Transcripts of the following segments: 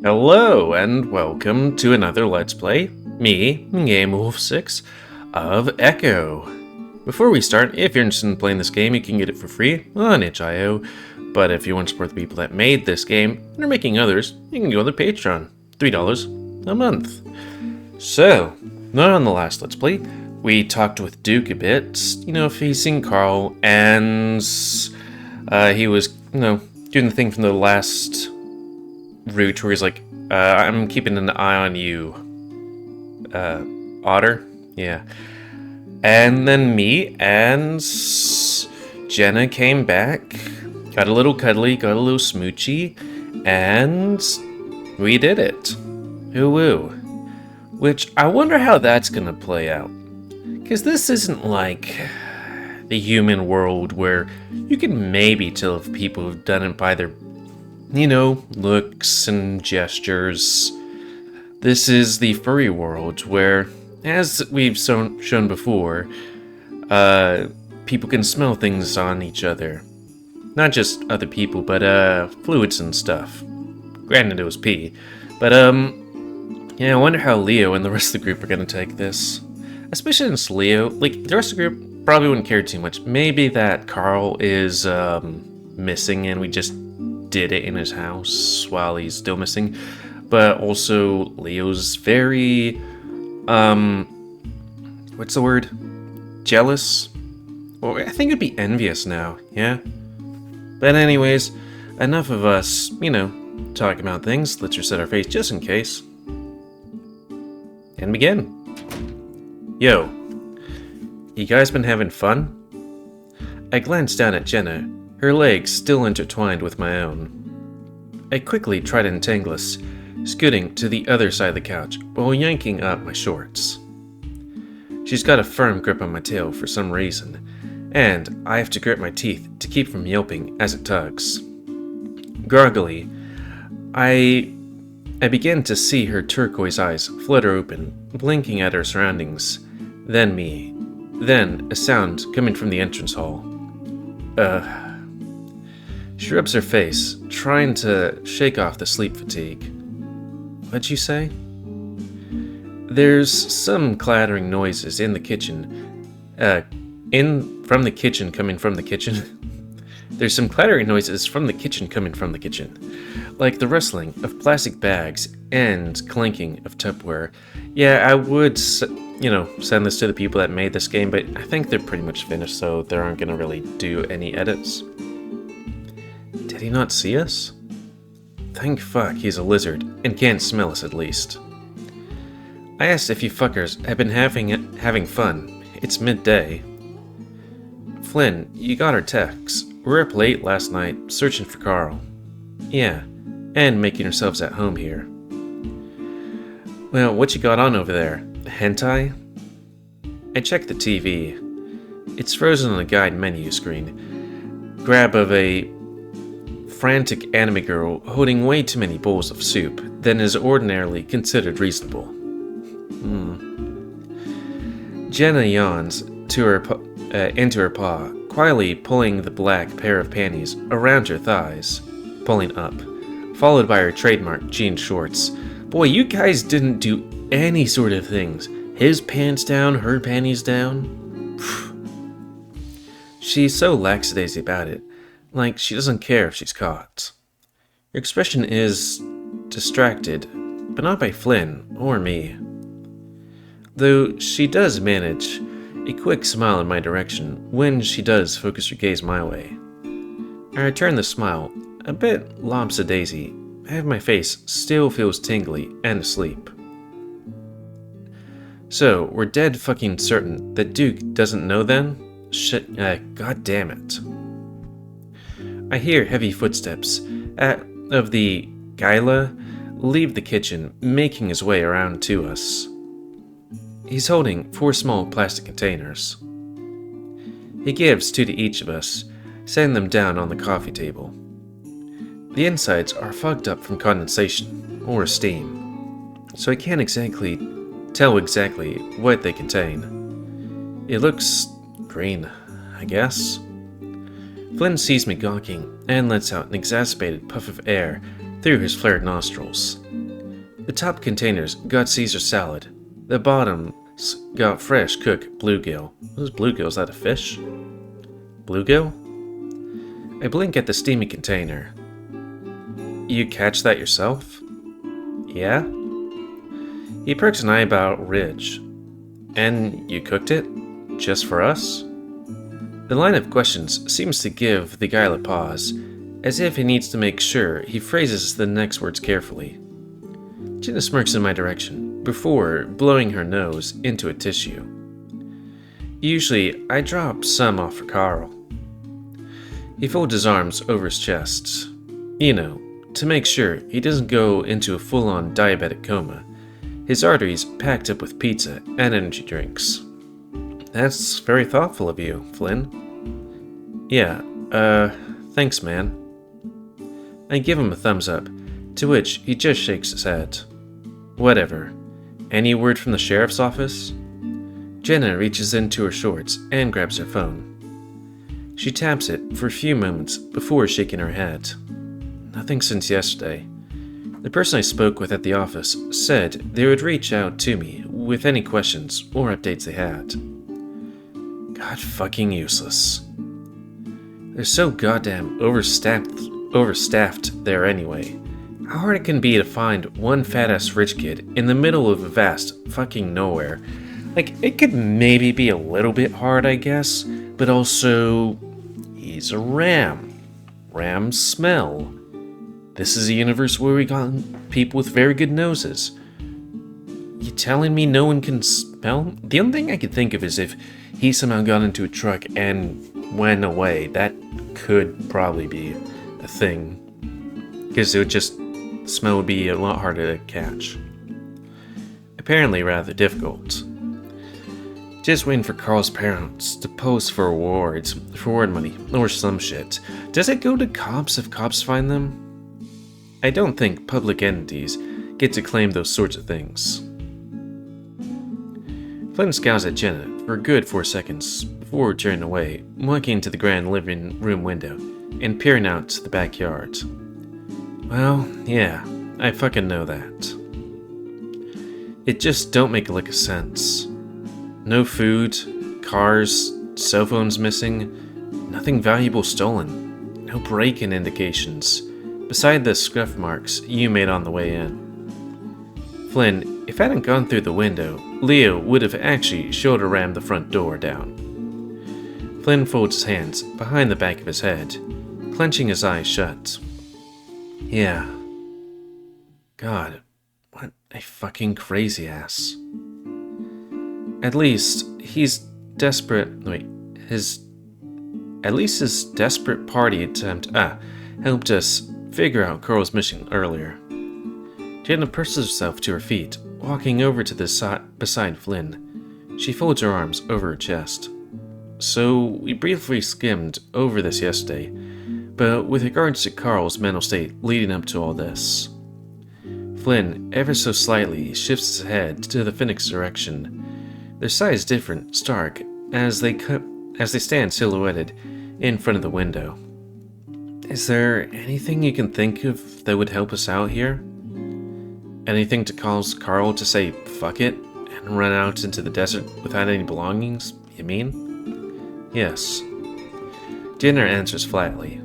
Hello and welcome to another Let's Play, me, GamerWolfSix, of Echo. Before we start, if you're interested in playing this game, you can get it for free on itch.io, but if you want to support the people that made this game and are making others, you can go to Patreon, $3 a month. So, not on the last Let's Play, we talked with Duke a bit, facing Carl, and he was, doing the thing from the last route where he's like, I'm keeping an eye on you, Otter? Yeah. And then me and Jenna came back, got a little cuddly, got a little smoochy, and we did it. Ooh. Which, I wonder how that's gonna play out. Because this isn't like the human world where you can maybe tell if people have done it by their looks and gestures. This is the furry world where, as we've shown before, people can smell things on each other. Not just other people, but fluids and stuff. Granted, it was pee. But, I wonder how Leo and the rest of the group are gonna take this. Especially since Leo, the rest of the group probably wouldn't care too much. Maybe that Carl is, missing and we just did it in his house while he's still missing, but also Leo's very what's the word, jealous, or I think it'd be envious now. Yeah, but anyways, enough of us talking about things. Let's reset our face just in case and begin. Yo, you guys been having fun? I glanced down at Jenna, her legs still intertwined with my own. I quickly tried to entangle us, scooting to the other side of the couch while yanking up my shorts. She's got a firm grip on my tail for some reason, and I have to grit my teeth to keep from yelping as it tugs. Groggily, I began to see her turquoise eyes flutter open, blinking at her surroundings, then me, then a sound coming from the entrance hall. She rubs her face, trying to shake off the sleep fatigue. What'd you say? There's some clattering noises in the kitchen. From the kitchen coming from the kitchen. There's some clattering noises from the kitchen coming from the kitchen. Like the rustling of plastic bags and clinking of Tupperware. Yeah, I would, send this to the people that made this game, but I think they're pretty much finished, so they aren't gonna really do any edits. Did he not see us? Thank fuck he's a lizard and can't smell us at least. I asked if you fuckers have been having fun. It's midday. Flynn, you got our texts. We were up late last night searching for Carl. Yeah, and making yourselves at home here. Well, what you got on over there? Hentai? I checked the TV. It's frozen on the guide menu screen. Grab of a frantic anime girl holding way too many bowls of soup than is ordinarily considered reasonable. Jenna yawns into her paw, quietly pulling the black pair of panties around her thighs, pulling up, followed by her trademark jean shorts. Boy, you guys didn't do any sort of things. His pants down, her panties down. She's so lackadaisy about it, like she doesn't care if she's caught. Her expression is distracted, but not by Flynn or me. Though she does manage a quick smile in my direction when she does focus her gaze my way. I return the smile, a bit lopsy-daisy, as my face still feels tingly and asleep. So, we're dead fucking certain that Duke doesn't know then? Shit, god damn it. I hear heavy footsteps of the Gyla leave the kitchen, making his way around to us. He's holding 4 small plastic containers. He gives 2 to each of us, setting them down on the coffee table. The insides are fogged up from condensation, or steam, so I can't tell exactly what they contain. It looks green, I guess. Flynn sees me gawking and lets out an exacerbated puff of air through his flared nostrils. The top containers got Caesar salad. The bottoms got fresh cooked bluegill. What is bluegill? Is that a fish? Bluegill? I blink at the steamy container. You catch that yourself? Yeah? He perks an eyebrow ridge. And you cooked it? Just for us? The line of questions seems to give the guy a pause, as if he needs to make sure he phrases the next words carefully. Jenna smirks in my direction, before blowing her nose into a tissue. Usually, I drop some off for Carl. He folds his arms over his chest. You know, to make sure he doesn't go into a full-on diabetic coma. His arteries packed up with pizza and energy drinks. That's very thoughtful of you, Flynn. Yeah, thanks, man. I give him a thumbs up, to which he just shakes his head. Whatever. Any word from the sheriff's office? Jenna reaches into her shorts and grabs her phone. She taps it for a few moments before shaking her head. Nothing since yesterday. The person I spoke with at the office said they would reach out to me with any questions or updates they had. God fucking useless. They're so goddamn overstaffed there anyway. How hard it can be to find one fat-ass rich kid in the middle of a vast fucking nowhere. Like, it could maybe be a little bit hard, I guess, but also, he's a ram. Rams smell. This is a universe where we got people with very good noses. You telling me no one can smell? The only thing I could think of is if he somehow got into a truck and went away. That could probably be a thing. Because the smell would be a lot harder to catch. Apparently rather difficult. Just waiting for Carl's parents to post for awards, for award money, or some shit. Does it go to cops if cops find them? I don't think public entities get to claim those sorts of things. Flynn scowls at Jenna for a good 4 seconds before turning away, walking to the grand living room window and peering out to the backyard. Well, yeah, I fucking know that. It just don't make a lick of sense. No food, cars, cell phones missing, nothing valuable stolen, no break-in indications, beside the scuff marks you made on the way in. Flynn, if I hadn't gone through the window, Leo would have actually shoulder rammed the front door down. Flynn folds his hands behind the back of his head, clenching his eyes shut. Yeah. God, what a fucking crazy ass. At least his desperate party attempt helped us figure out Carl's mission earlier. Jenna purses herself to her feet, walking over to the side beside Flynn. She folds her arms over her chest. So, we briefly skimmed over this yesterday, but with regards to Carl's mental state leading up to all this. Flynn, ever so slightly, shifts his head to the Phoenix direction. Their size different, stark, as they stand silhouetted in front of the window. Is there anything you can think of that would help us out here? Anything to cause Carl to say fuck it and run out into the desert without any belongings, you mean? Yes. Jenner answers flatly.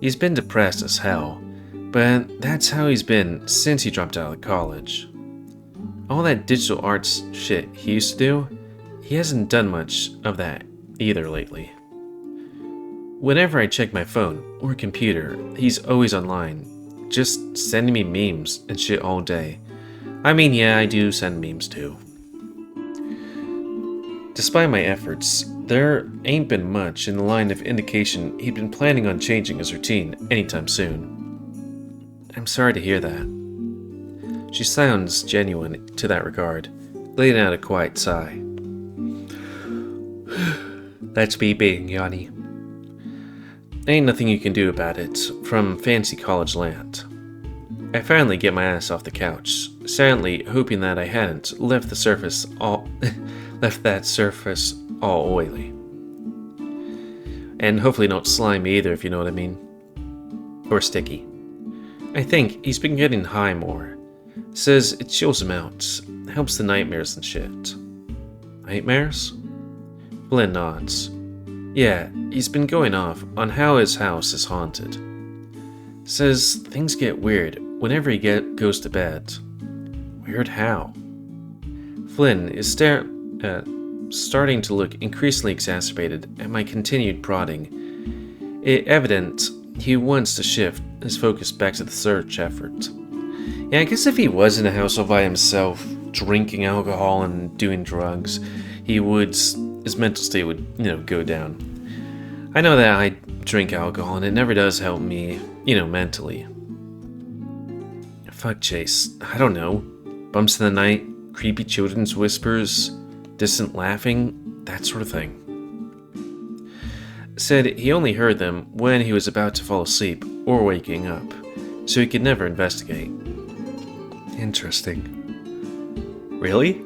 He's been depressed as hell, but that's how he's been since he dropped out of college. All that digital arts shit he used to do, he hasn't done much of that either lately. Whenever I check my phone or computer, he's always online, just sending me memes and shit all day. I mean, yeah, I do send memes too. Despite my efforts, there ain't been much in the line of indication he'd been planning on changing his routine anytime soon. I'm sorry to hear that. She sounds genuine to that regard, letting out a quiet sigh. That's me being Yanni. Ain't nothing you can do about it from fancy college land. I finally get my ass off the couch, silently hoping that I hadn't left that surface all oily. And hopefully not slimy either, if you know what I mean. Or sticky. I think he's been getting high more. Says it chills him out, helps the nightmares and shit. Nightmares? Flynn nods. Yeah, he's been going off on how his house is haunted. Says things get weird whenever he goes to bed. Weird how? Flynn is starting to look increasingly exacerbated at my continued prodding. It evident he wants to shift his focus back to the search effort. Yeah, I guess if he was in a house all by himself, drinking alcohol and doing drugs, his mental state would, go down. I know that I drink alcohol and it never does help me, mentally. Fuck, Chase. I don't know. Bumps in the night, creepy children's whispers, distant laughing, that sort of thing. Said he only heard them when he was about to fall asleep or waking up, so he could never investigate. Interesting. Really?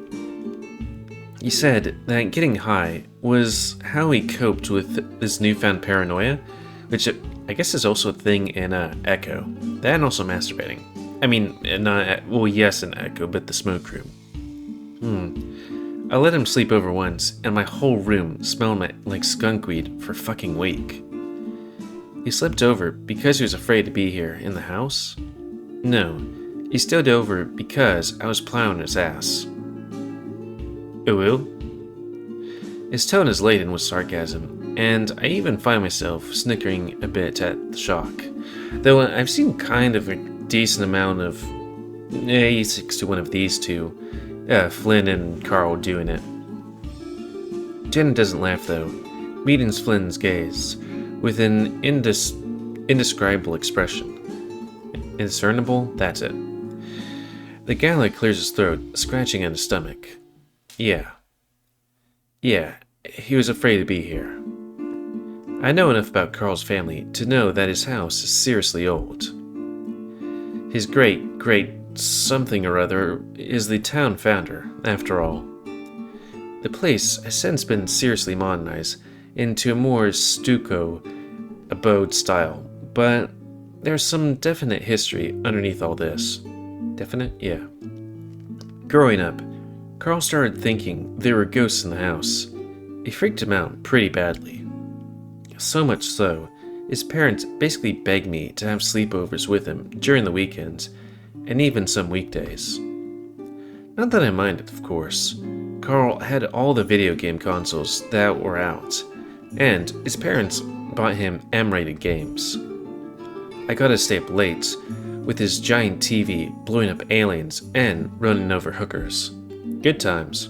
He said that getting high was how he coped with this newfound paranoia, which I guess is also a thing in Echo. That and also masturbating. I mean, yes in Echo, but the smoke room. I let him sleep over once, and my whole room smelled like skunkweed for a fucking week. He slept over because he was afraid to be here in the house? No, he stayed over because I was plowing his ass. Ooh? His tone is laden with sarcasm, and I even find myself snickering a bit at the shock. Though I've seen kind of a decent amount of A6 to one of these two, Flynn and Carl doing it. Jenna doesn't laugh though, meeting Flynn's gaze with an indescribable expression. Indiscernible? That's it. The gala clears his throat, scratching at his stomach. Yeah, he was afraid to be here. I know enough about Carl's family to know that his house is seriously old. His great something or other is the town founder, after all. The place has since been seriously modernized into a more stucco abode style, but there's some definite history underneath all this. Definite? Yeah. Growing up, Carl started thinking there were ghosts in the house. It freaked him out pretty badly. So much so, his parents basically begged me to have sleepovers with him during the weekends, and even some weekdays. Not that I minded, of course. Carl had all the video game consoles that were out, and his parents bought him M-rated games. I got to stay up late, with his giant TV blowing up aliens and running over hookers. Good times.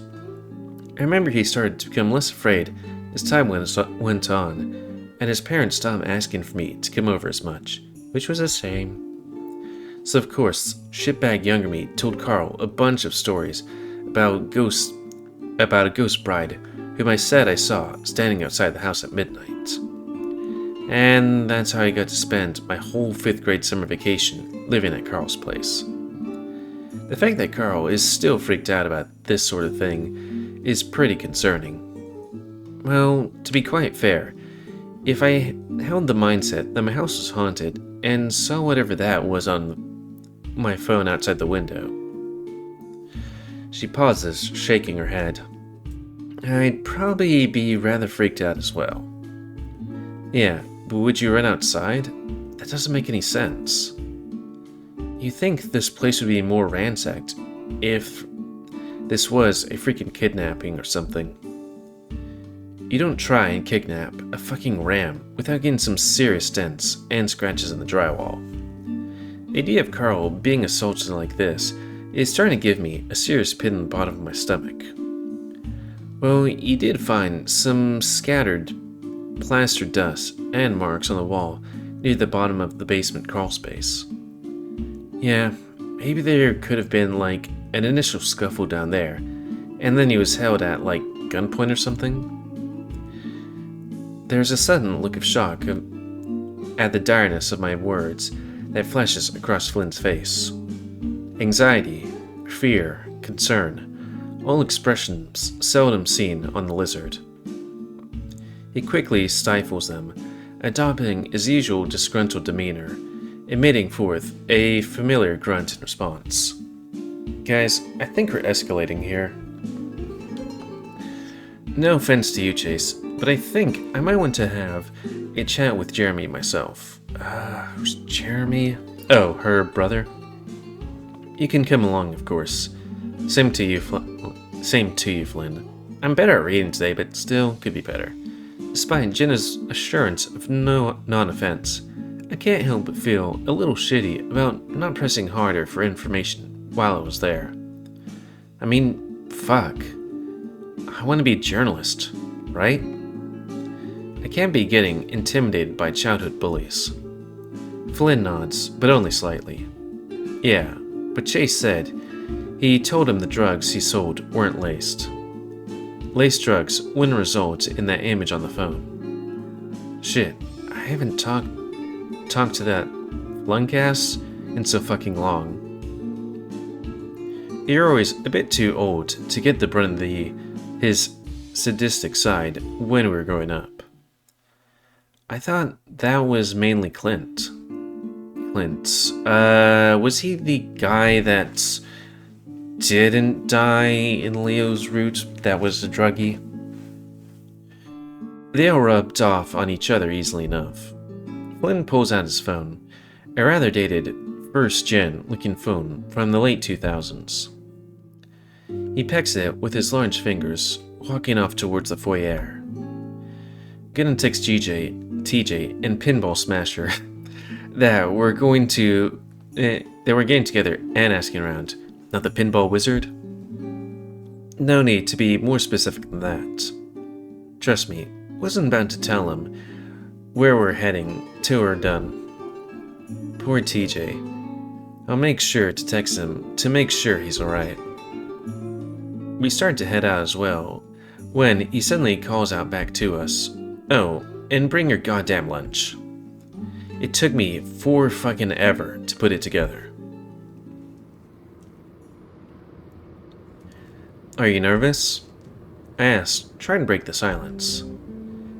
I remember he started to become less afraid as time went on, and his parents stopped asking for me to come over as much, which was a shame. So of course, shitbag younger me told Carl a bunch of stories about a ghost bride whom I said I saw standing outside the house at midnight. And that's how I got to spend my whole 5th grade summer vacation living at Carl's place. The fact that Carl is still freaked out about this sort of thing is pretty concerning. Well, to be quite fair, if I held the mindset that my house was haunted and saw whatever that was on my phone outside the window. She pauses, shaking her head. I'd probably be rather freaked out as well. Yeah, but would you run outside? That doesn't make any sense. You think this place would be more ransacked if this was a freaking kidnapping or something. You don't try and kidnap a fucking ram without getting some serious dents and scratches in the drywall. The idea of Carl being assaulted like this is starting to give me a serious pit in the bottom of my stomach. Well, he did find some scattered plaster dust and marks on the wall near the bottom of the basement crawl space. Yeah, maybe there could have been like an initial scuffle down there, and then he was held at like gunpoint or something. There's a sudden look of shock at the direness of my words that flashes across Flynn's face. Anxiety, fear, concern, all expressions seldom seen on the lizard. He quickly stifles them, adopting his usual disgruntled demeanor, emitting forth a familiar grunt in response. Guys, I think we're escalating here. No offense to you, Chase, but I think I might want to have a chat with Jeremy myself. Who's Jeremy? Oh, her brother? You can come along, of course. Same to you, Flynn. I'm better at reading today, but still could be better. Despite Jenna's assurance of no non-offense, I can't help but feel a little shitty about not pressing harder for information while I was there. I mean, fuck. I want to be a journalist, right? I can't be getting intimidated by childhood bullies. Flynn nods, but only slightly. Yeah, but Chase said he told him the drugs he sold weren't laced. Laced drugs wouldn't result in that image on the phone. Shit, I haven't talked to that Lunkass in so fucking long. You're always a bit too old to get the brunt of his sadistic side when we were growing up. I thought that was mainly Clint. Was he the guy that didn't die in Leo's route that was a druggie? They all rubbed off on each other easily enough. Flynn pulls out his phone, a rather dated first-gen looking phone from the late 2000s. He pecks it with his large fingers, walking off towards the foyer. Gonna text TJ, and Pinball Smasher that we're getting together and asking around. Not the Pinball Wizard? No need to be more specific than that. Trust me, wasn't about to tell him where we're heading till we're done. Poor TJ. I'll make sure to text him to make sure he's alright. We start to head out as well, when he suddenly calls out back to us, "Oh, and bring your goddamn lunch." It took me for fucking ever to put it together. Are you nervous? I asked, trying to break the silence.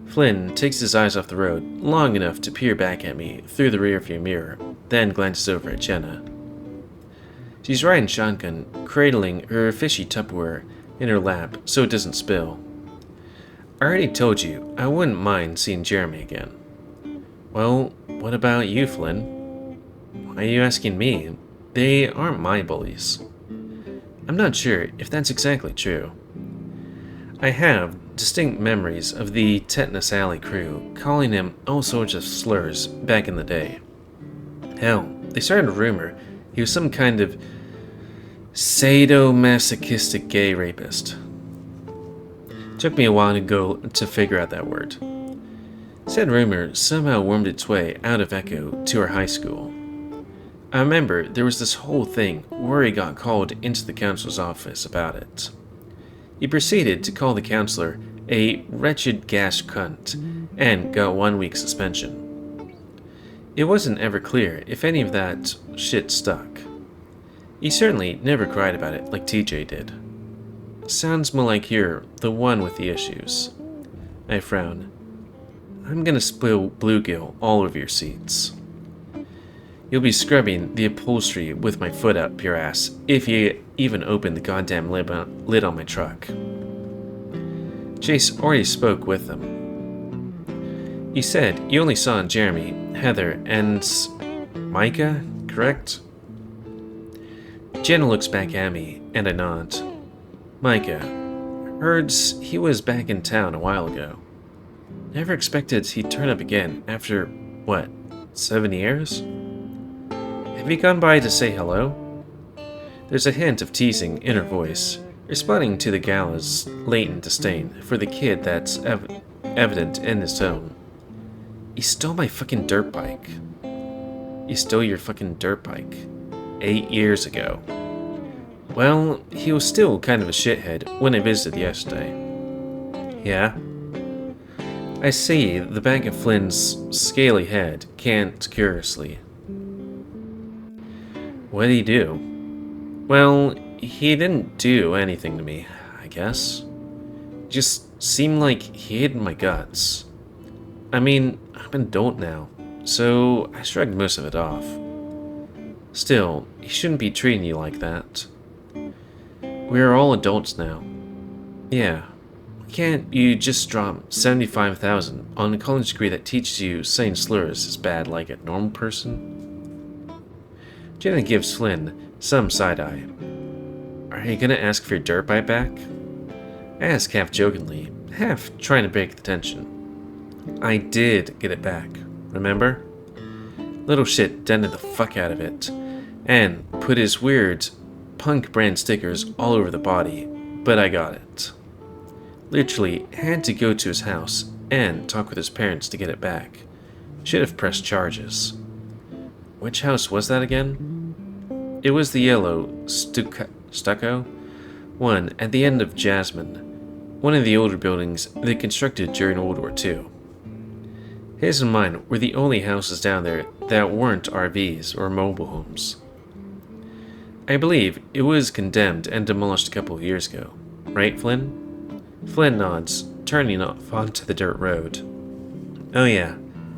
Flynn takes his eyes off the road long enough to peer back at me through the rearview mirror, then glances over at Jenna. She's riding shotgun, cradling her fishy Tupperware in her lap so it doesn't spill. I already told you I wouldn't mind seeing Jeremy again. Well, what about you, Flynn? Why are you asking me? They aren't my bullies. I'm not sure if that's exactly true. I have distinct memories of the Tetanus Alley crew calling him all sorts of slurs back in the day. Hell, they started a rumor he was some kind of sadomasochistic gay rapist. Took me a while to figure out that word. Said rumor somehow wormed its way out of Echo to our high school. I remember there was this whole thing where he got called into the counselor's office about it. He proceeded to call the counselor a wretched gash cunt and got 1 week suspension. It wasn't ever clear if any of that shit stuck. He certainly never cried about it like TJ did. Sounds more like you're the one with the issues. I frown. I'm gonna spill bluegill all over your seats. You'll be scrubbing the upholstery with my foot up your ass if you even open the goddamn lid on my truck. Chase already spoke with them. He said you only saw Jeremy, Heather, and Micah, correct? Jenna looks back at me, and I nod. Micah, heard he was back in town a while ago. Never expected he'd turn up again after, 7 years? Have you gone by to say hello? There's a hint of teasing in her voice, responding to the gal's latent disdain for the kid that's evident in his tone. He stole my fucking dirt bike. He stole your fucking dirt bike. 8 years ago. Well, he was still kind of a shithead when I visited yesterday. Yeah? I see the back of Flynn's scaly head cant curiously. What did he do? Well, he didn't do anything to me, I guess. Just seemed like he hated my guts. I mean, I'm an adult now, so I shrugged most of it off. Still, he shouldn't be treating you like that. We are all adults now. Yeah. Can't you just drop 75,000 on a college degree that teaches you saying slurs is bad like a normal person? Jenna gives Flynn some side-eye. Are you gonna ask for your dirt bike back? I ask half jokingly, half trying to break the tension. I did get it back, remember? Little shit dented the fuck out of it, and put his weird punk brand stickers all over the body, but I got it. Literally had to go to his house and talk with his parents to get it back. Should have pressed charges. Which house was that again? It was the yellow stucco one at the end of Jasmine, one of the older buildings they constructed during World War II. His and mine were the only houses down there that weren't RVs or mobile homes. I believe it was condemned and demolished a couple of years ago. Right, Flynn? Flynn nods, turning off onto the dirt road. Oh yeah,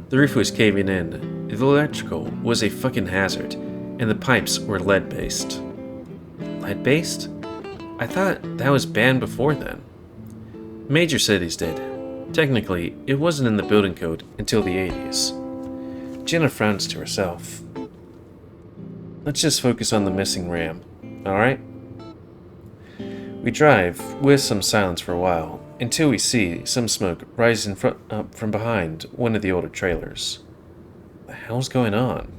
the roof was caving in. The electrical was a fucking hazard, and the pipes were lead-based. Lead-based? I thought that was banned before then. Major cities did. Technically, it wasn't in the building code until the 80s. Jenna frowns to herself. Let's just focus on the missing ram, alright? We drive with some silence for a while, until we see some smoke rising up from behind one of the older trailers. What the hell's going on?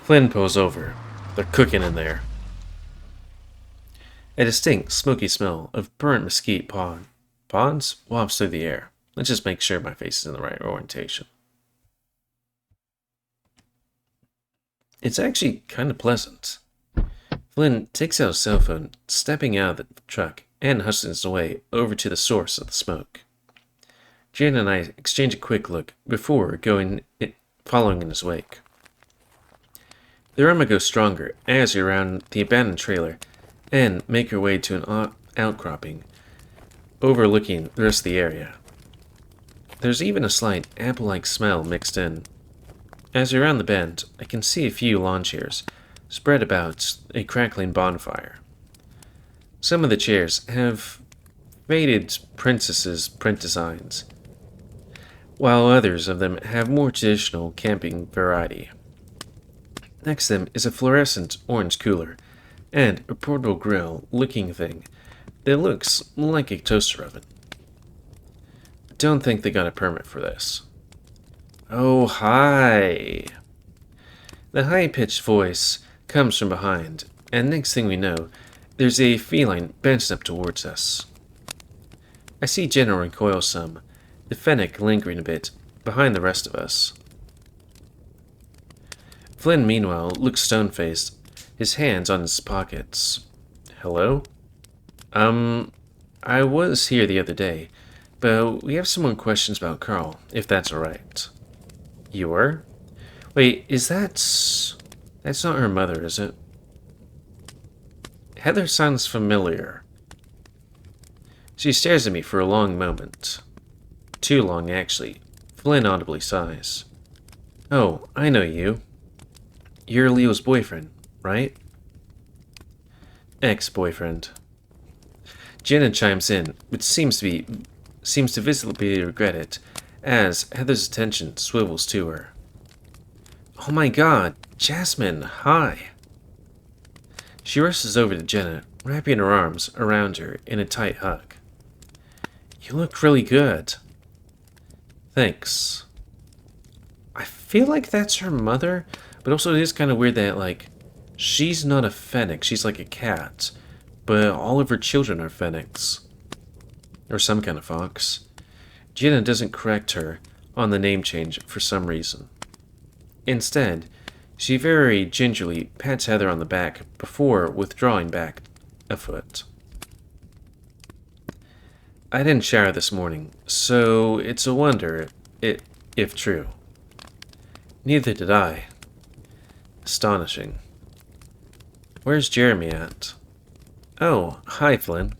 Flynn pulls over. They're cooking in there. A distinct, smoky smell of burnt mesquite pods wafts through the air. Let's just make sure my face is in the right orientation. It's actually kind of pleasant. Flynn takes out his cell phone, stepping out of the truck and hustles his way over to the source of the smoke. Jan and I exchange a quick look before following in his wake. The aroma goes stronger as we round the abandoned trailer and make our way to an outcropping overlooking the rest of the area. There's even a slight apple-like smell mixed in. As we round the bend, I can see a few lawn chairs spread about a crackling bonfire. Some of the chairs have faded princesses print designs, while others of them have more traditional camping variety. Next to them is a fluorescent orange cooler and a portable grill-looking thing that looks like a toaster oven. Don't think they got a permit for this. Oh, hi! The high-pitched voice comes from behind, and next thing we know, there's a feline bouncing up towards us. I see Jenna recoil some, the fennec lingering a bit behind the rest of us. Flynn, meanwhile, looks stone-faced, his hands on his pockets. Hello? I was here the other day, but we have some more questions about Carl, if that's alright. You were? Wait, that's not her mother, is it? Heather sounds familiar. She stares at me for a long moment. Too long, actually. Flynn audibly sighs. Oh, I know you. You're Leo's boyfriend, right? Ex-boyfriend. Jenna chimes in, but seems to visibly regret it, as Heather's attention swivels to her. Oh my god, Jasmine, hi! She rushes over to Jenna, wrapping her arms around her in a tight hug. You look really good. Thanks. I feel like that's her mother, but also it is kind of weird that, like, she's not a fennec, she's like a cat, but all of her children are fennecs. Or some kind of fox. Jenna doesn't correct her on the name change for some reason. Instead, she very gingerly pats Heather on the back before withdrawing back a foot. I didn't shower this morning, so it's a wonder if true. Neither did I. Astonishing. Where's Jeremy at? Oh, hi, Flynn.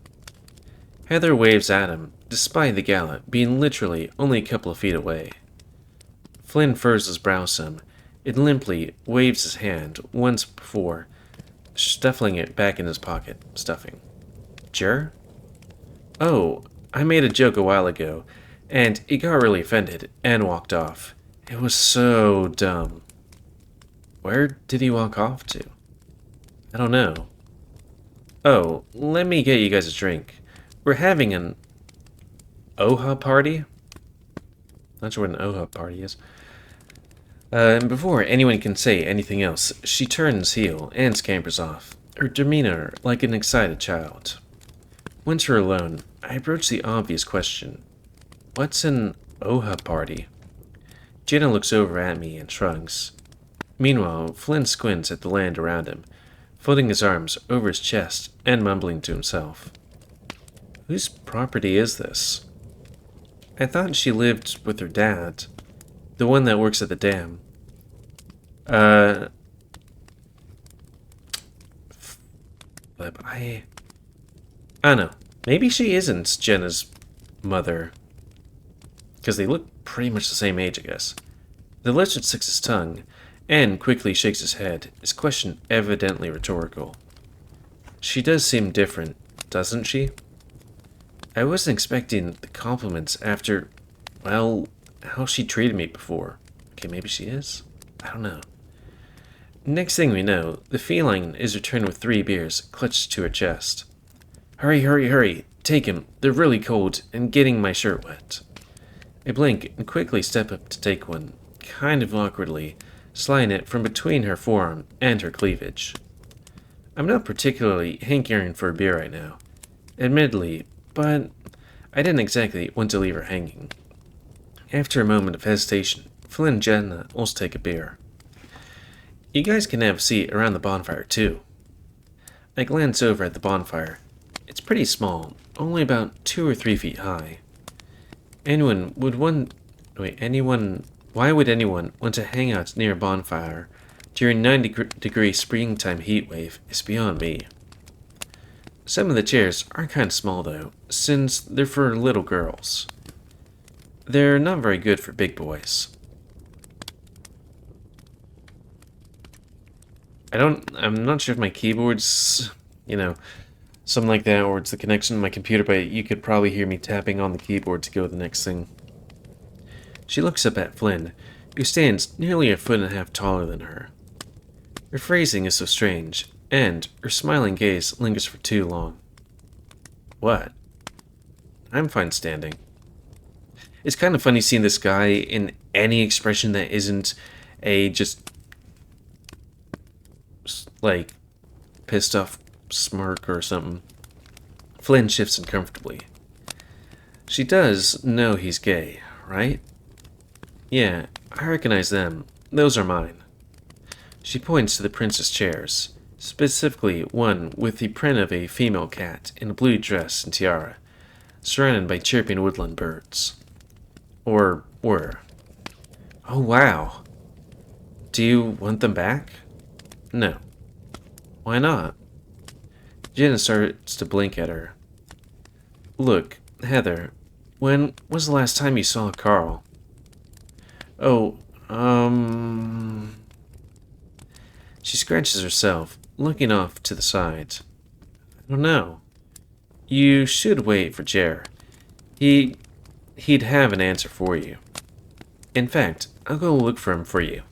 Heather waves at him, despite the gala being literally only a couple of feet away. Flynn furrows his brow some, and limply waves his hand once before, stuffing it back in his pocket. Stuffing. Jer? Oh, I made a joke a while ago, and he got really offended and walked off. It was so dumb. Where did he walk off to? I don't know. Oh, let me get you guys a drink. We're having an OHA party? Not sure what an OHA party is. And before anyone can say anything else, she turns heel and scampers off, her demeanor like an excited child. Once we're alone, I approach the obvious question. What's an OHA party? Jenna looks over at me and shrugs. Meanwhile, Flynn squints at the land around him, folding his arms over his chest and mumbling to himself. Whose property is this? I thought she lived with her dad, the one that works at the dam. But I don't know. Maybe she isn't Jenna's mother. Because they look pretty much the same age, I guess. The lizard sucks his tongue and quickly shakes his head, his question evidently rhetorical. She does seem different, doesn't she? I wasn't expecting the compliments after, well, how she treated me before. Okay, maybe she is? I don't know. Next thing we know, the feline is returned with 3 beers clutched to her chest. Hurry, hurry, hurry. Take him. They're really cold and getting my shirt wet. I blink and quickly step up to take one, kind of awkwardly, sliding it from between her forearm and her cleavage. I'm not particularly hankering for a beer right now, admittedly, but I didn't exactly want to leave her hanging. After a moment of hesitation, Flynn and Jenna also take a beer. You guys can have a seat around the bonfire, too. I glance over at the bonfire. It's pretty small, only about 2 or 3 feet high. Why would anyone want to hang out near a bonfire during 90-degree springtime heat wave is beyond me. Some of the chairs are kind of small, though, since they're for little girls. They're not very good for big boys. I'm not sure if my keyboard's, something like that, or it's the connection to my computer, but you could probably hear me tapping on the keyboard to go to the next thing. She looks up at Flynn, who stands nearly 1.5 feet taller than her. Her phrasing is so strange, and her smiling gaze lingers for too long. What? I'm fine standing. It's kind of funny seeing this guy in any expression that isn't a just like pissed off smirk or something. Flynn shifts uncomfortably. She does know he's gay, right? Yeah, I recognize them. Those are mine. She points to the princess chairs, specifically one with the print of a female cat in a blue dress and tiara, surrounded by chirping woodland birds. Or were. Oh, wow. Do you want them back? No. Why not? Jenna starts to blink at her. Look, Heather, when was the last time you saw Carl? Oh, She scratches herself, looking off to the side. I don't know. You should wait for Jer. He'd have an answer for you. In fact, I'll go look for him for you.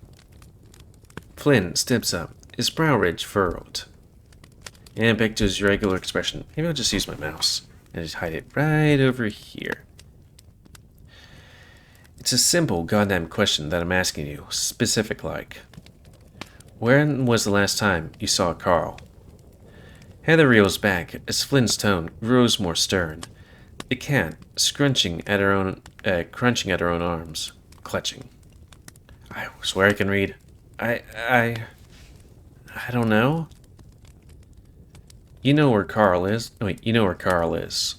Flynn steps up, his brow ridge furrowed. And back to his regular expression. Maybe I'll just use my mouse and just hide it right over here. It's a simple goddamn question that I'm asking you, specific like. When was the last time you saw Carl? Heather reels back as Flynn's tone grows more stern. The cat crunching at her own arms, clutching. I swear I can read. I don't know. You know where Carl is. Wait, you know where Carl is.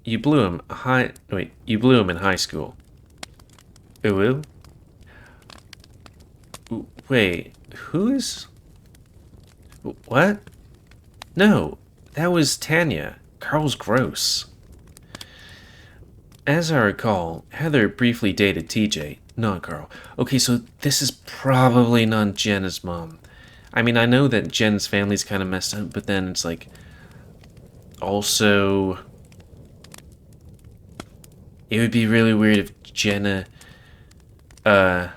You blew him in high school. Ooh. Wait, who's? What? No, that was Tanya. Carl's gross. As I recall, Heather briefly dated TJ, Not Carl. Okay, so this is probably not Jenna's mom. I mean, I know that Jen's family's kind of messed up, but then it's like, also, it would be really weird if Jenna, I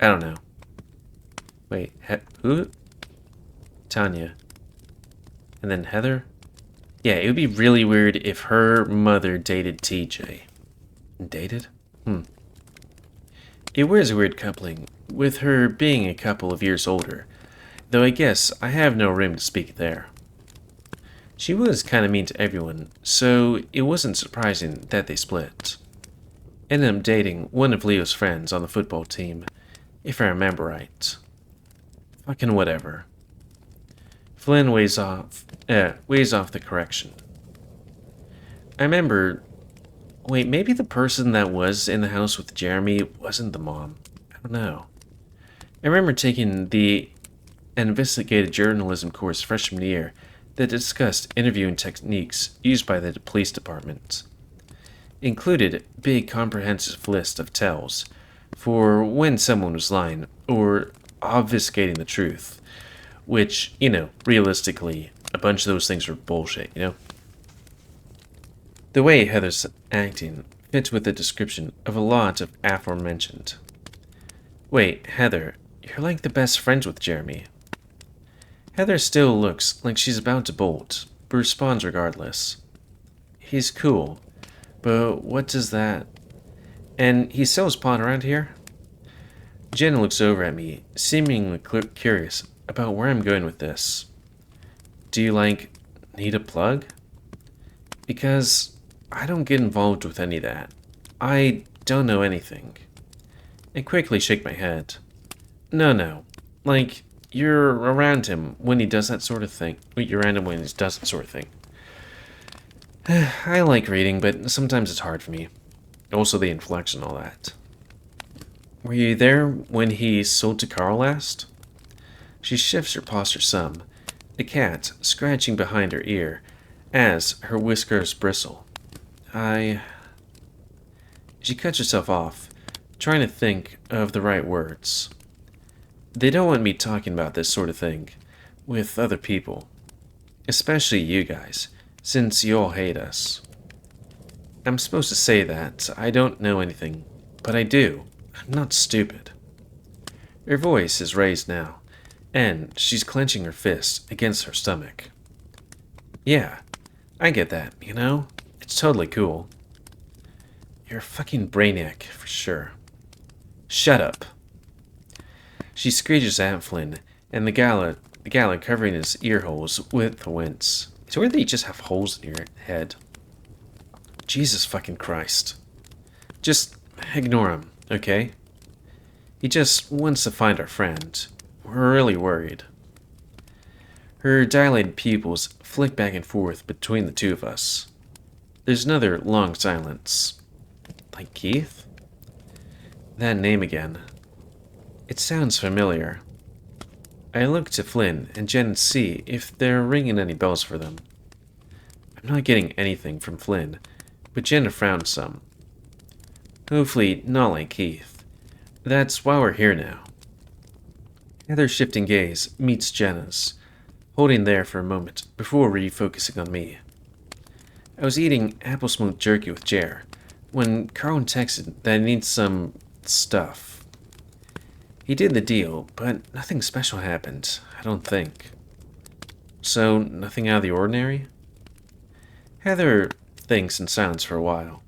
don't know. Wait, who? Tanya. And then Heather? Yeah, it would be really weird if her mother dated TJ. Dated? It was a weird coupling, with her being a couple of years older, though I guess I have no room to speak there. She was kind of mean to everyone, so it wasn't surprising that they split. Ended up dating one of Leo's friends on the football team, if I remember right. Fucking whatever. Flynn weighs off the correction. I remember... Wait, maybe the person that was in the house with Jeremy wasn't the mom. I don't know. I remember taking the investigative journalism course freshman year that discussed interviewing techniques used by the police department. Included a big comprehensive list of tells for when someone was lying or obfuscating the truth, which, realistically, a bunch of those things were bullshit, The way Heather's acting fits with the description of a lot of aforementioned. Wait, Heather, you're like the best friends with Jeremy. Heather still looks like she's about to bolt, but responds regardless. He's cool, but what does that... And he sells pot around here? Jen looks over at me, seemingly curious about where I'm going with this. Do you, need a plug? Because I don't get involved with any of that. I don't know anything. I quickly shake my head. No. You're around him when he does that sort of thing. You're around him when he does that sort of thing. I like reading, but sometimes it's hard for me. Also the inflection and all that. Were you there when he sold to Carl last? She shifts her posture some, the cat scratching behind her ear as her whiskers bristle. She cuts herself off, trying to think of the right words. They don't want me talking about this sort of thing with other people, especially you guys, since you all hate us. I'm supposed to say that I don't know anything, but I do. I'm not stupid. Her voice is raised now, and she's clenching her fist against her stomach. Yeah, I get that, It's totally cool. You're a fucking brainiac, for sure. Shut up. She screeches at Flynn, and the gala covering his ear holes with a wince. It's weird that you just have holes in your head. Jesus fucking Christ. Just ignore him, okay? He just wants to find our friend. We're really worried. Her dilated pupils flick back and forth between the two of us. There's another long silence. Like Keith? That name again. It sounds familiar. I look to Flynn and Jen and see if they're ringing any bells for them. I'm not getting anything from Flynn, but Jenna frowned some. Hopefully not like Keith. That's why we're here now. Heather's shifting gaze meets Jenna's, holding there for a moment before refocusing on me. I was eating apple smoked jerky with Jer when Carl texted that I need some stuff. He did the deal, but nothing special happened, I don't think. So, nothing out of the ordinary? Heather thinks in silence for a while.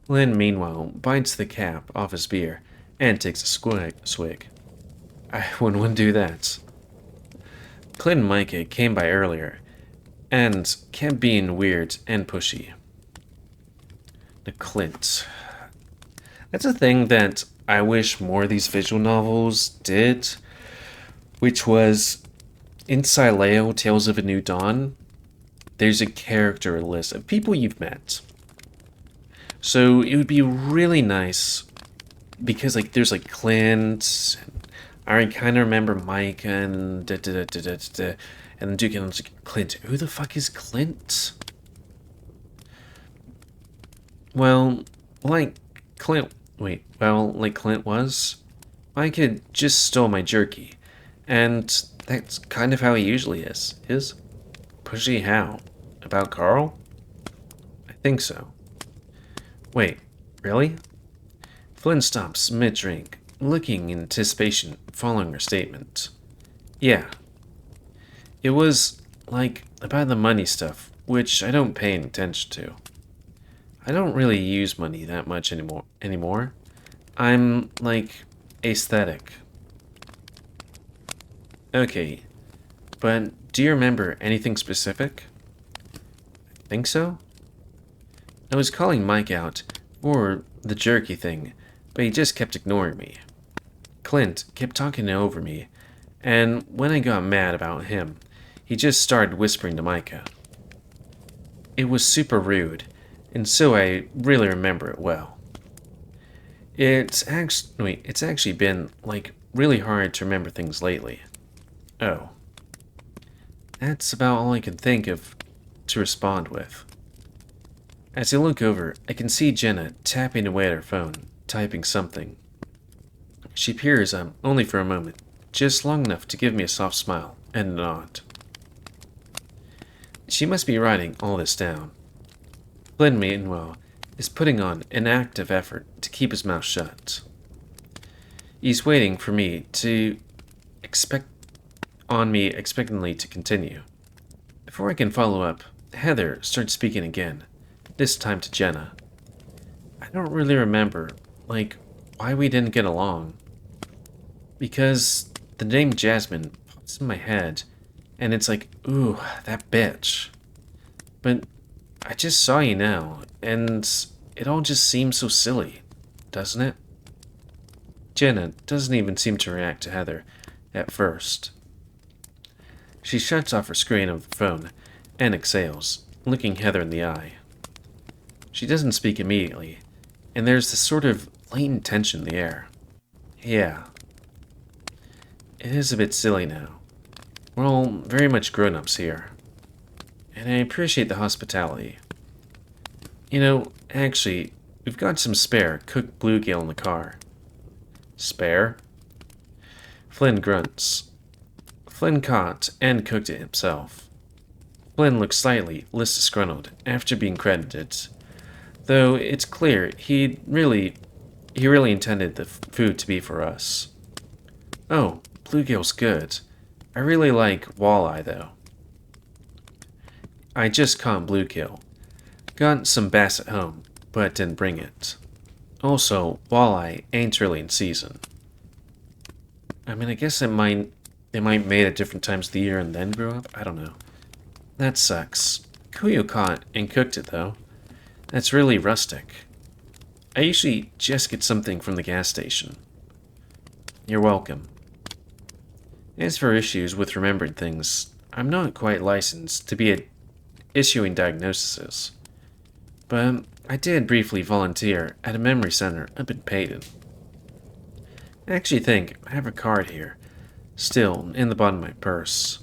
Lynn, meanwhile, bites the cap off his beer and takes a swig. I wouldn't do that. Clint and Micah came by earlier and kept being weird and pushy. The Clint. That's a thing that I wish more of these visual novels did, which was in Sileo, Tales of a New Dawn, there's a character list of people you've met. So it would be really nice because there's Clint, I kind of remember Mike and and Duke, and I was like, Clint, who the fuck is Clint? Well, Like Clint. Wait, well, like Clint was? My kid just stole my jerky. And that's kind of how he usually is. Pushy how? About Carl? I think so. Wait, really? Flynn stops mid-drink, looking in anticipation following her statement. Yeah. It was, like, about the money stuff, which I don't pay any attention to. I don't really use money that much anymore. I'm, like, aesthetic. Okay, but do you remember anything specific? I think so? I was calling Mike out for the jerky thing, but he just kept ignoring me. Clint kept talking over me, and when I got mad about him, he just started whispering to Micah. It was super rude, and so I really remember it well. It's actually been, like, really hard to remember things lately. Oh. That's about all I can think of to respond with. As I look over, I can see Jenna tapping away at her phone, typing something. She peers only for a moment, just long enough to give me a soft smile and a nod. She must be writing all this down. Glenn, meanwhile, is putting on an active effort to keep his mouth shut. He's waiting for me to expectantly to continue. Before I can follow up, Heather starts speaking again, this time to Jenna. I don't really remember, like, why we didn't get along. Because the name Jasmine pops in my head, and it's like, ooh, that bitch. But I just saw you now, and it all just seems so silly, doesn't it? Jenna doesn't even seem to react to Heather at first. She shuts off her screen of the phone and exhales, looking Heather in the eye. She doesn't speak immediately, and there's this sort of latent tension in the air. Yeah. It is a bit silly now. We're all very much grown-ups here. And I appreciate the hospitality. You know, actually, we've got some spare cooked bluegill in the car. Spare? Flynn grunts. Flynn caught and cooked it himself. Flynn looks slightly less disgruntled after being credited, though it's clear he really intended the food to be for us. Oh, bluegill's good. I really like walleye, though. I just caught bluegill. Got some bass at home, but didn't bring it. Also, walleye ain't really in season. I mean, I guess they might mate at different times of the year and then grow up? I don't know. That sucks. Kuyo caught and cooked it, though. That's really rustic. I usually just get something from the gas station. You're welcome. As for issues with remembering things, I'm not quite licensed to be issuing diagnoses. But I did briefly volunteer at a memory center up in Payton. I actually think I have a card here, still in the bottom of my purse.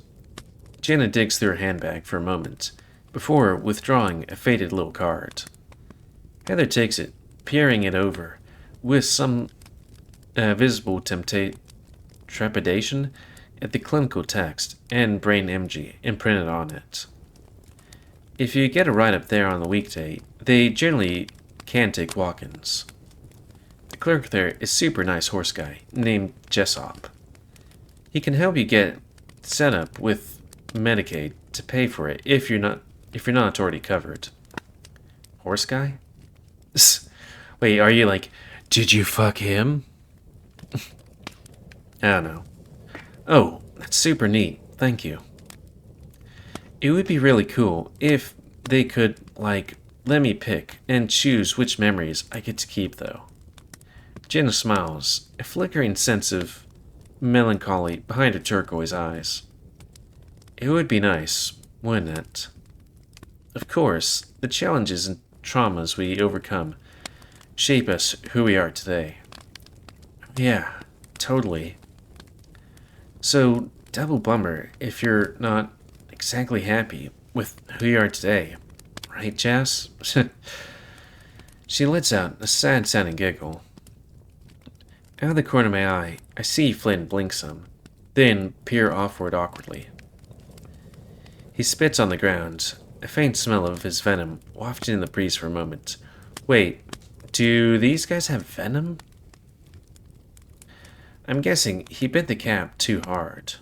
Jenna digs through her handbag for a moment, before withdrawing a faded little card. Heather takes it, peering it over, with some visible trepidation at the clinical text and brain imagery imprinted on it. If you get a ride up there on the weekday, they generally can take walk-ins. The clerk there is a super nice horse guy named Jessop. He can help you get set up with Medicaid to pay for it if you're not already covered. Horse guy? Wait, are you like, did you fuck him? I don't know. Oh, that's super neat. Thank you. It would be really cool if they could, like, let me pick and choose which memories I get to keep, though. Jenna smiles, a flickering sense of melancholy behind her turquoise eyes. It would be nice, wouldn't it? Of course, the challenges and traumas we overcome shape us who we are today. Yeah, totally. So, double bummer if you're not exactly happy with who you are today. Right, Jess? She lets out a sad-sounding giggle. Out of the corner of my eye, I see Flynn blink some, then peer offward awkwardly. He spits on the ground, a faint smell of his venom wafted in the breeze for a moment. Wait, do these guys have venom? I'm guessing he bit the cap too hard.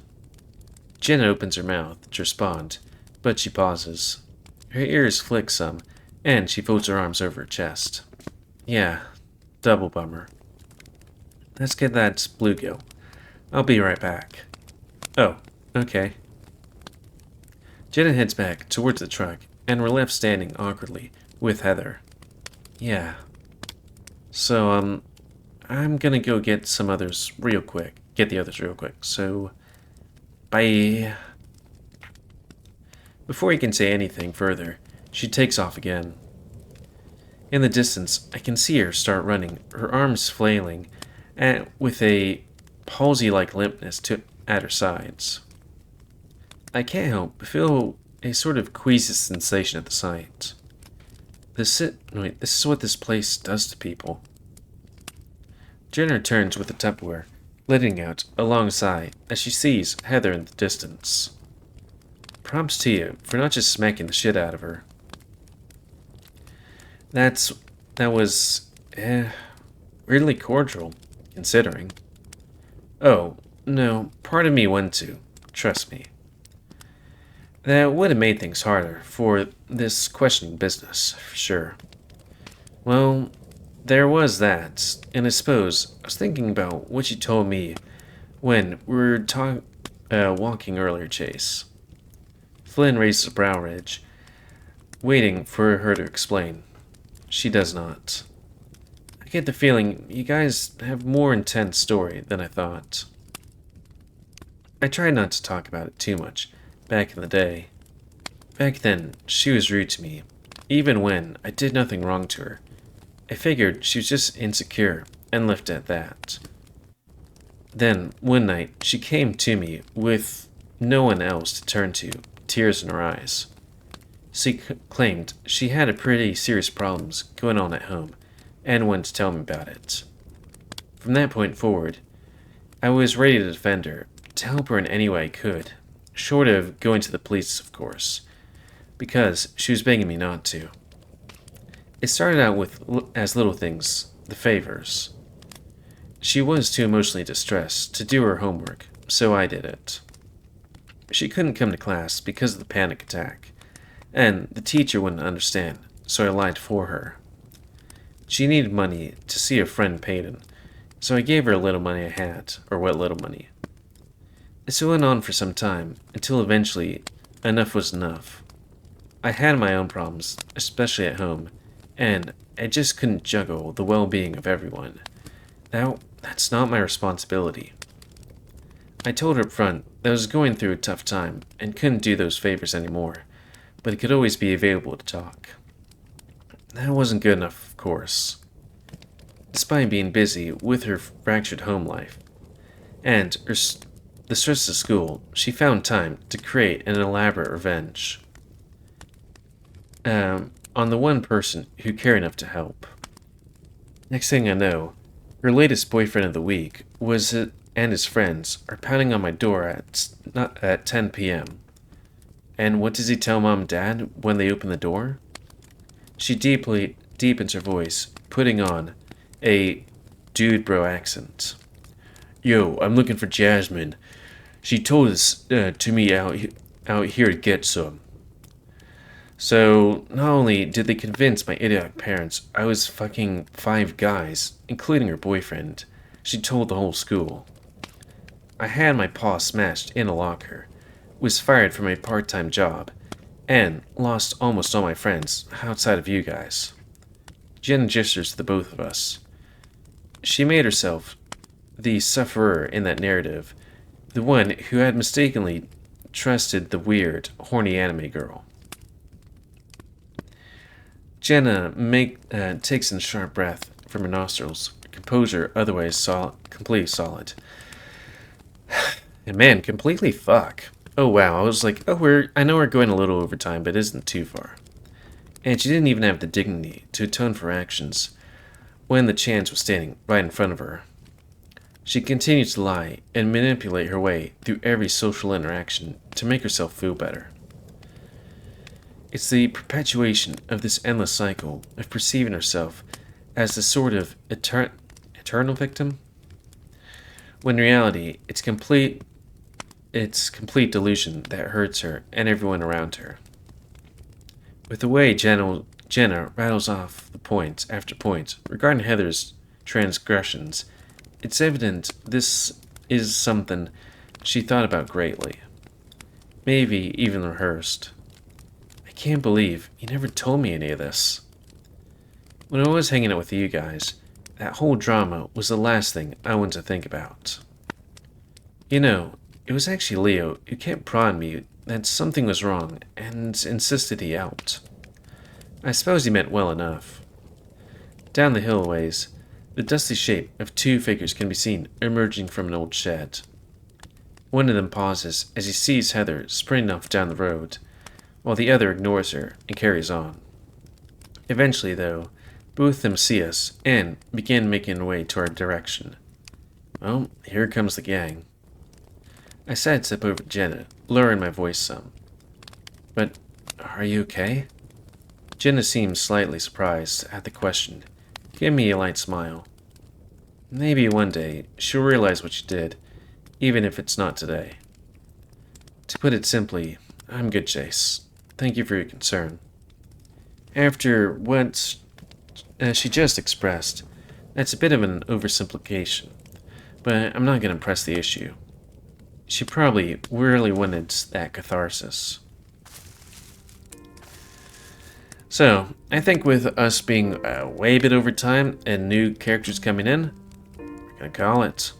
Jenna opens her mouth to respond, but she pauses. Her ears flick some, and she folds her arms over her chest. Yeah, double bummer. Let's get that bluegill. I'll be right back. Oh, okay. Jenna heads back towards the truck, and we're left standing awkwardly with Heather. Yeah. So, I'm gonna go get the others real quick. So, bye. Before he can say anything further, she takes off again. In the distance, I can see her start running, her arms flailing, and with a palsy-like limpness at her sides. I can't help but feel a sort of queasy sensation at the sight. This is what this place does to people. Jenna returns with the Tupperware, letting out a long sigh as she sees Heather in the distance. Props to you for not just smacking the shit out of her. That was, weirdly cordial, considering. Oh, no, part of me wanted to, trust me. That would have made things harder for this questioning business, for sure. Well, there was that, and I suppose I was thinking about what you told me when we were walking earlier, Chase. Flynn raises a brow ridge, waiting for her to explain. She does not. I get the feeling you guys have more intense story than I thought. I tried not to talk about it too much back in the day. Back then, she was rude to me, even when I did nothing wrong to her. I figured she was just insecure and left it at that. Then, one night, she came to me with no one else to turn to, tears in her eyes. She claimed she had a pretty serious problems going on at home and wanted to tell me about it. From that point forward, I was ready to defend her, to help her in any way I could, short of going to the police, of course, because she was begging me not to. It started out with as little things, the favors. She was too emotionally distressed to do her homework, so I did it. She couldn't come to class because of the panic attack, and the teacher wouldn't understand, so I lied for her. She needed money to see a friend Peyton, so I gave her a little money I had, or what little money. This went on for some time, until eventually enough was enough. I had my own problems, especially at home, and I just couldn't juggle the well-being of everyone. That's not my responsibility. I told her up front that I was going through a tough time and couldn't do those favors anymore, but I could always be available to talk. That wasn't good enough, of course. Despite being busy with her fractured home life and the stress of school, she found time to create an elaborate revenge on the one person who cared enough to help. Next thing I know, her latest boyfriend of the week and his friends are pounding on my door at 10 p.m. And what does he tell Mom and Dad when they open the door? She deepens her voice, putting on a dude bro accent. Yo, I'm looking for Jasmine. She told us to me out here to get some. So, not only did they convince my idiotic parents I was fucking 5 guys, including her boyfriend, she told the whole school. I had my paw smashed in a locker, was fired from a part-time job, and lost almost all my friends outside of you guys. Jen gestures to the both of us. She made herself the sufferer in that narrative, the one who had mistakenly trusted the weird, horny anime girl. Jenna takes in a sharp breath from her nostrils, composure otherwise completely solid. And man, completely fuck. Oh wow, I was like, I know we're going a little over time, but it isn't too far. And she didn't even have the dignity to atone for actions when the chance was standing right in front of her. She continued to lie and manipulate her way through every social interaction to make herself feel better. It's the perpetuation of this endless cycle of perceiving herself as a sort of eternal victim, when in reality it's complete delusion that hurts her and everyone around her. With the way Jenna rattles off the points after points regarding Heather's transgressions, it's evident this is something she thought about greatly, maybe even rehearsed. I can't believe you never told me any of this. When I was hanging out with you guys, that whole drama was the last thing I wanted to think about. You know, it was actually Leo who kept prodding me that something was wrong and insisted he helped. I suppose he meant well enough. Down the hill a ways, the dusty shape of two figures can be seen emerging from an old shed. One of them pauses as he sees Heather sprinting off down the road, while the other ignores her and carries on. Eventually, though, both of them see us and begin making their way to our direction. Well, here comes the gang. I sidestep over to Jenna, lowering my voice some. But, are you okay? Jenna seems slightly surprised at the question, giving me a light smile. Maybe one day she'll realize what she did, even if it's not today. To put it simply, I'm good, Chase. Thank you for your concern. After what she just expressed, that's a bit of an oversimplification, but I'm not going to press the issue. She probably really wanted that catharsis. So, I think with us being way a bit over time and new characters coming in, we're gonna call it.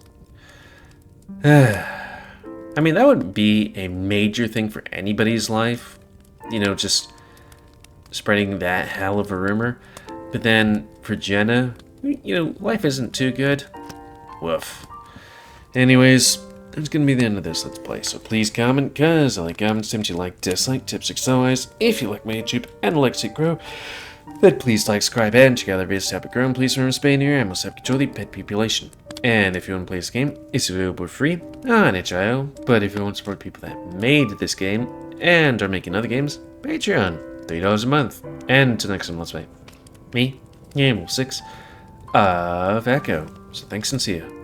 I mean, that would be a major thing for anybody's life. You know, just spreading that hell of a rumor. But then, for Jenna, you know, life isn't too good. Woof. Anyways, that's gonna be the end of this Let's Play, so please comment, cause I like comments, tips you like, dislike, tips, otherwise. If you like my YouTube and like to see it grow, then please like, subscribe, and check out other videos to help it grow, and please remember to spay near and must have control of the pet population. And if you want to play this game, it's available for free on itch.io, but if you want to support people that made this game and are making other games, Patreon, $3 a month. And until next time, Let's Play. Me, GamerWolfSix of Echo. So thanks and see ya.